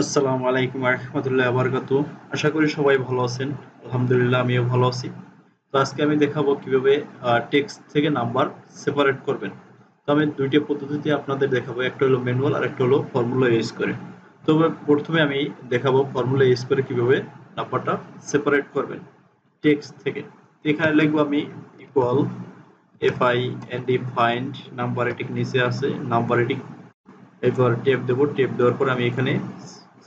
আসসালামু আলাইকুম রাহমাতুল্লাহি ওয়া বারাকাতুহু। আশা করি সবাই ভালো আছেন। আলহামদুলিল্লাহ আমিও ভালো আছি। তো আজকে আমি দেখাবো কিভাবে টেক্সট থেকে নাম্বার সেপারেট করবেন। তো আমি ২ টা পদ্ধতিতে আপনাদের দেখাবো। একটা হলো ম্যানুয়াল আর একটা হলো ফর্মুলা ইউজ করে। তবে প্রথমে আমি দেখাবো ফর্মুলা ইউজ করে কিভাবে নাম্বারটা সেপারেট করবেন টেক্সট থেকে। এখানে লিখবো আমি ইকুয়াল FIND ফাইন্ড নাম্বার এটিক নিচে আছে নাম্বার এটিক এরপর ট্যাব দেবো ট্যাব দেওয়ার পরে আমি এখানে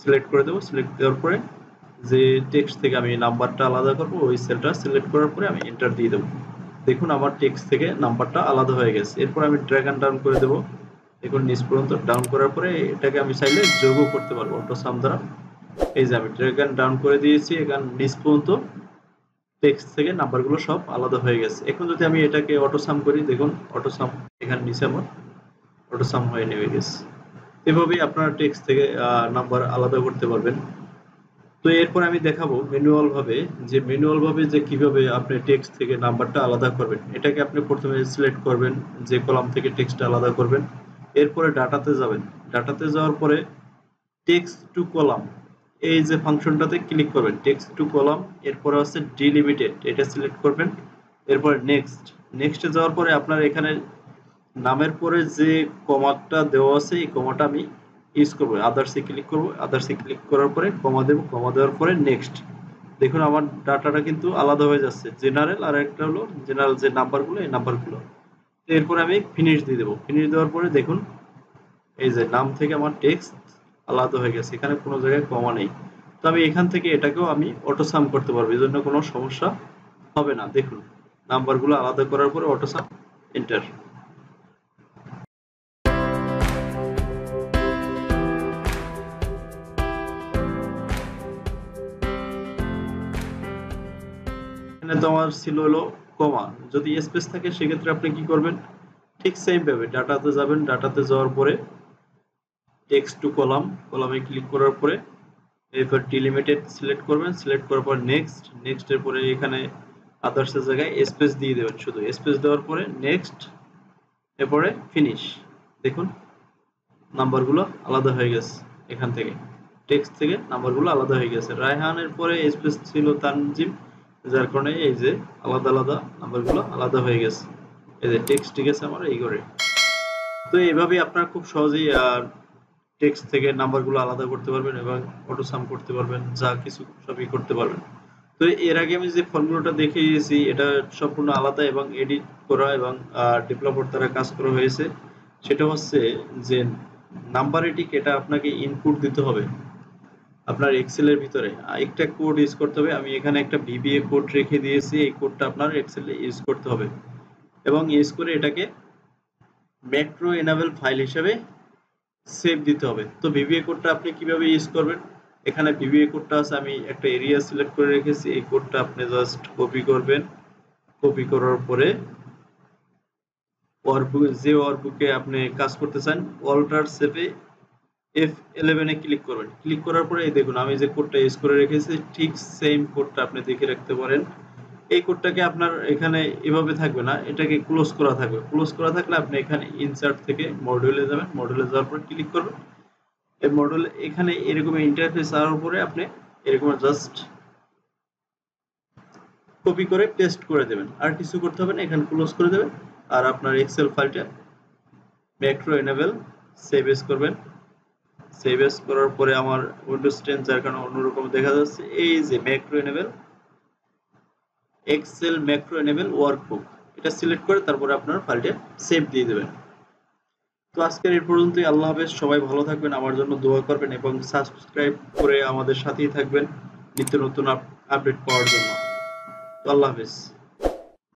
সিলেক্ট করে দেবো সিলেক্ট দেওয়ার পরে যে টেক্সট থেকে আমি নাম্বারটা আলাদা করব ওই সেলটা সিলেক্ট করার পরে আমি এন্টার দিয়ে দেবো। দেখুন আমার টেক্সট থেকে নাম্বারটা আলাদা হয়ে গেছে। এরপর আমি ড্র্যাগ অ্যান্ড ডাউন করে দেবো। দেখুন নিচ পর্যন্ত ডাউন করার পরে এটাকে আমি চাইলে যোগও করতে পারবো অটো সাম দ্বারা। এই যে আমি ড্র্যাগ অ্যান্ড ডাউন করে দিয়েছি, এখানে নিচ পর্যন্ত টেক্সট থেকে নাম্বারগুলো সব আলাদা হয়ে গেছে। এখন যদি আমি এটাকে অটো সাম করি, দেখুন অটো সাম এখানে নিচে আমার অটো সাম হয়ে নেমে গেছে। এভাবেই আপনারা টেক্সট থেকে নাম্বার আলাদা করতে পারবেন। তো এরপর আমি দেখাবো ম্যানুয়াল ভাবে যে কিভাবে আপনি টেক্সট থেকে নাম্বারটা আলাদা করবেন। এটাকে আপনি প্রথমে সিলেক্ট করবেন যে কলাম থেকে টেক্সটটা আলাদা করবেন। এরপরে ডাটাতে যাবেন। ডাটাতে যাওয়ার পরে টেক্সট টু কলাম এই যে ফাংশনটাতে ক্লিক করবেন। টেক্সট টু কলাম এরপরে আছে ডিলিমিটেড এটা সিলেক্ট করবেন। এরপরে নেক্সটে যাওয়ার পরে আপনার এখানে নামের পরে যে কমাটা দেওয়া আছে এই কমাটা আমি ইউজ করবো। আদার্সে ক্লিক করবো। আদার্সে ক্লিক করার পরে কমা দেবো। কমা দেওয়ার পরে নেক্সট। দেখুন আমার ডাটাটা কিন্তু আলাদা হয়ে যাচ্ছে। জেনারেল আর একটা হলো জেনারেল যে নাম্বারগুলো এই নাম্বারগুলো। এরপরে আমি ফিনিশ দিয়ে দেবো। ফিনিশ দেওয়ার পরে দেখুন এই যে নাম থেকে আমার টেক্সট আলাদা হয়ে গেছে। এখানে কোনো জায়গায় কমা নেই। তো আমি এখান থেকে এটাকেও আমি অটো সাম করতে পারবো। এজন্য কোনো সমস্যা হবে না। দেখুন নাম্বারগুলো আলাদা করার পরে অটো সাম এন্টার। এখানে তো আমার ছিল হলো কমা। যদি স্পেস থাকে সেক্ষেত্রে আপনি কি করবেন, ঠিক সেম ভাবে ডাটাতে যাবেন। ডাটাতে যাওয়ার পরে টেক্সট টু কলাম, কলামে ক্লিক করার পরে এরপর ডিলিমিটেড সিলেক্ট করবেন। সিলেক্ট করার পর নেক্সট। নেক্সট এর পরে এখানে আদার্স এর জায়গায় স্পেস দিয়ে দেবেন। শুধু স্পেস দেওয়ার পরে নেক্সট, এরপরে ফিনিশ। দেখুন নাম্বারগুলো আলাদা হয়ে গেছে। এখান থেকে টেক্সট থেকে নাম্বারগুলো আলাদা হয়ে গেছে। রায়হানের পরে স্পেস ছিল তানজিম, যার কারণে এই যে আলাদা আলাদা নাম্বারগুলো আলাদা হয়ে গেছে। এই যে টেক্সট ঠিক আছে আমার এই করে। তো এইভাবেই আপনারা খুব সহজেই টেক্সট থেকে নাম্বারগুলো আলাদা করতে পারবেন এবং অটো সাম করতে পারবেন, যা কিছু সবই করতে পারবেন। তো এর আগে আমি যে ফর্মুলাটা দেখিয়েছি এটা সম্পূর্ণ আলাদা এবং এডিট করা এবং ডেভেলপার দ্বারা কাজ করা হয়েছে। সেটা হচ্ছে যে নাম্বার এটিক এটা আপনাকে ইনপুট দিতে হবে আপনার এক্সেলের ভিতরে। একটা কোড ইউজ করতে হবে। আমি এখানে একটা VBA কোড রেখে দিয়েছি। এই কোডটা আপনার এক্সেলে ইউজ করতে হবে এবং ইউজ করে এটাকে ম্যাক্রো এনাবেল ফাইল হিসেবে সেভ দিতে হবে। তো VBA কোডটা আপনি কিভাবে ইউজ করবেন, এখানে VBA কোডটা আছে। আমি একটা এরিয়া সিলেক্ট করে রেখেছি। এই কোডটা আপনি জাস্ট কপি করবেন। কপি করার পরে ওয়ার্কবুকে আপনি কাজ করতে চান, অল্টার সেভে F11 এ ক্লিক করবেন। ক্লিক করার পরে এই দেখুন আমি যে কোডটা ইউজ করে রেখেছি ঠিক সেম কোডটা আপনি দেখে রাখতে পারেন। এই কোডটাকে আপনার এখানে এভাবে থাকবে না, এটাকে ক্লোজ করা থাকবে। ক্লোজ করা থাকলে আপনি এখানে ইনসার্ট থেকে মডিউলে যাবেন। মডিউলে যাওয়ার পর ক্লিক করবেন। এই মডিউল এখানে এরকম ইন্টারফেস আসার পরে আপনি এরকম জাস্ট কপি করে পেস্ট করে দেবেন। আর কিছু করতে হবে না, এখানে ক্লোজ করে দেবেন। আর আপনার এক্সেল ফাইলটা ম্যাক্রো এনেবল সেভ এস করবেন। সেভ এস করার পরে আমার উইন্ডোজ 10 যার কারণে অন্যরকম দেখা যাচ্ছে। এই যে macro enable excel macro enable workbook এটা সিলেক্ট করে তারপরে আপনার ফাইলটা সেভ দিয়ে দেবেন। তো আজকের এই পর্যন্তই। আল্লাহ হাফেজ। সবাই ভালো থাকবেন, আমার জন্য দোয়া করবেন এবং সাবস্ক্রাইব করে আমাদের সাথেই থাকবেন নিত্য নতুন আপডেট পাওয়ার জন্য। তো আল্লাহ হাফেজ।